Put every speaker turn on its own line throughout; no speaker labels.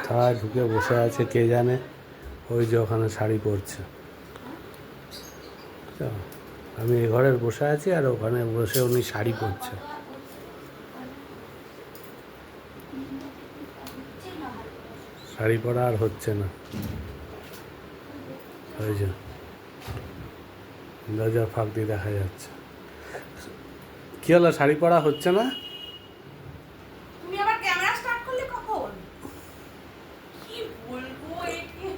কোথায় ঢুকে বসে আছে কে জানে, ওই যে ওখানে শাড়ি পরছে। আমি এ ঘরে বসে আছি আর ওখানে বসে উনি শাড়ি পরছে। শাড়ি পরা আর হচ্ছে না, ওই যে দরজার ফাঁক দিয়ে দেখা যাচ্ছে। কি হলো, শাড়ি পরা হচ্ছে না?
তুমি আবার ক্যামেরা স্টার্ট করলে কখন? কি বলবো একে,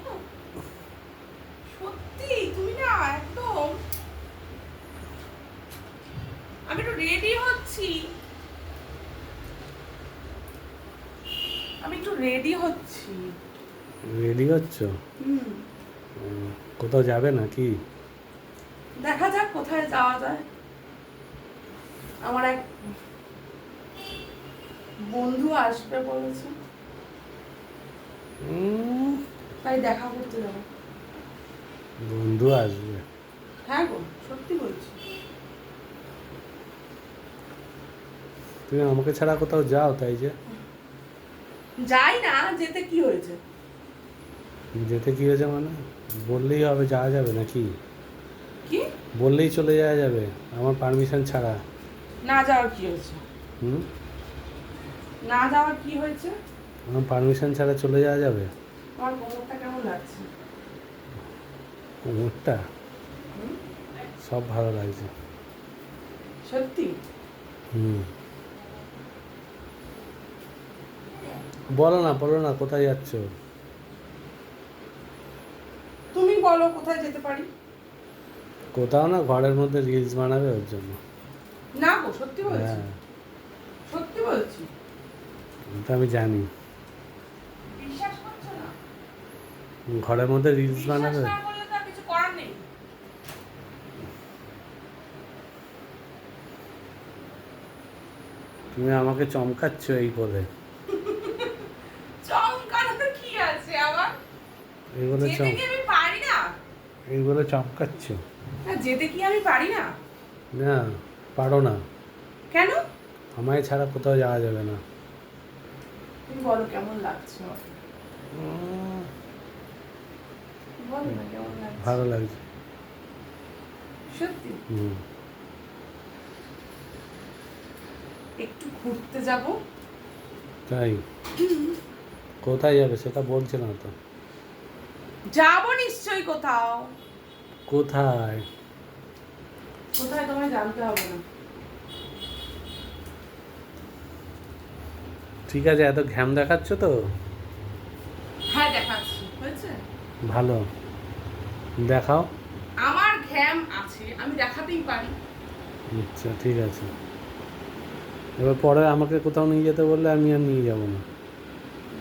সত্যি তুমি না একদম। আমি একটু রেডি হচ্ছি, রেডি
হচ্ছ? কোথাও যাবে নাকি?
দেখা যাক কোথায় যাওয়া যায়। আমার এক বন্ধু আসবে বলেছে, তাই দেখা করতে যাবো।
বন্ধু আসবে?
হ্যাঁ গো, সত্যি বলছি।
তুমি আমাকে ছাড়া কোথাও যাও? তাই যে
যাই না, যেতে কি হয়েছে?
যেতে কি হয়েছে মানে? বললেই হবে, যাওয়া যাবে নাকি?
কি
বললেই চলে যাওয়া যাবে আমার পারমিশন ছাড়া?
না যাওয়ার কি হয়েছে? না যাওয়ার কি হয়েছে?
আমার পারমিশন ছাড়া চলে যাওয়া যাবে?
আমার কোমরটা কেমন লাগছে?
কোমরটা সব ভালো লাগছে।
সত্যি?
বলো না কোথায় যাচ্ছ?
তুমি বলো কোথায় যেতে পারি।
কোথাও না, ঘরের মধ্যে রিলস বানাবে ওর জন্য।
না গো, সত্যি বলছি।
হ্যাঁ,
সত্যি বলছি।
এটা আমি জানি।
বিশ্বাস করছো না?
ঘরের মধ্যে রিলস বানাবে।
বিশ্বাস না করলে তো আর কিছু করার নেই।
তুমি আমাকে চমকাচ্ছ এই বলে।
চমকানোর কি আছে আবার?
এই বলে
যেতে কি আমি পারি না?
এই বলে চমকাচ্ছ?
না, যেতে কি আমি পারি না?
না, পারো না।
কেন?
আমায় ছাড়া কোথাও যাওয়া যাবে না।
তুমি বলো কেমন লাগছে আমার? বলো না কেমন লাগছে।
ভালো লাগছে।
সত্যি? একটু ঘুরতে যাব।
তাই? কোথায় যাবে সেটা বলছে না তো।
যাবো নিশ্চয়ই কোথাও।
কোথায়?
কোথায় তোমায় জানতে হবে না।
ঠিক আছে, এত ঘ্যাম দেখাচ্ছ তো?
হ্যাঁ, দেখাচ্ছি। হয়েছে?
ভালো, দেখাও।
আমার ঘ্যাম আছে, আমি দেখাতেই পারি।
আচ্ছা, ঠিক আছে। এবার পরে আমাকে কোথাও নিয়ে যেতে বললে আমি আর নিয়ে যাব না।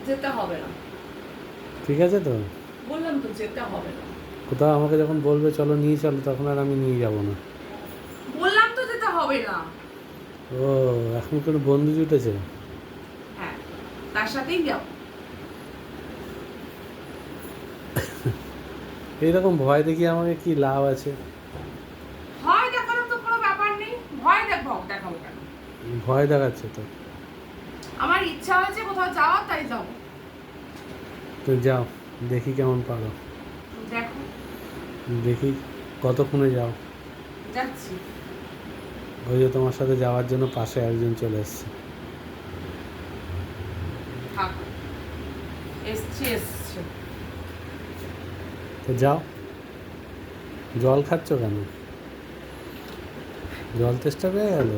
যেতে হবে না।
ঠিক আছে তো?
বললাম তো যেতে হবে না।
কোথাও আমাকে যখন বলবে চলো নিয়ে চলো, তখন আর আমি নিয়ে যাব না।
বললাম তো যেতে হবে না।
ও, এখন কোনো বন্ধু জুটেছে?
হ্যাঁ, তার সাথেই যাও।
এইরকম ভয় দেখিয়ে আমাকে কি লাভ আছে?
ভয় দেখানোর তো কোনো ব্যাপার নেই। ভয় দেখাবো কেন?
ভয় দেখাচ্ছে তো।
আমার ইচ্ছা হয়েছে কোথাও যাওয়ার, তাই যাবো।
তো যাও, দেখি কেমন পারো।
দেখো।
দেখি কতক্ষণে যাও।
যাচ্ছি।
ওই যে তোমার সাথে যাওয়ার জন্য পাশে একজন চলে এসছে।
থাকো। এসছে।
তো যাও। জল খাচ্ছ কেন? জল তেষ্টা পেয়ে গেল?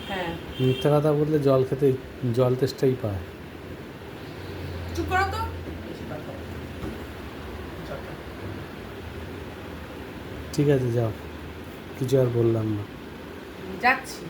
হ্যাঁ।
মিথ্যা কথা বললে জল খেতে জল তেষ্টাই পায়।
চুপ করো তো।
ঠিক আছে, যাও, কিছু আর বললাম না।
যাচ্ছি।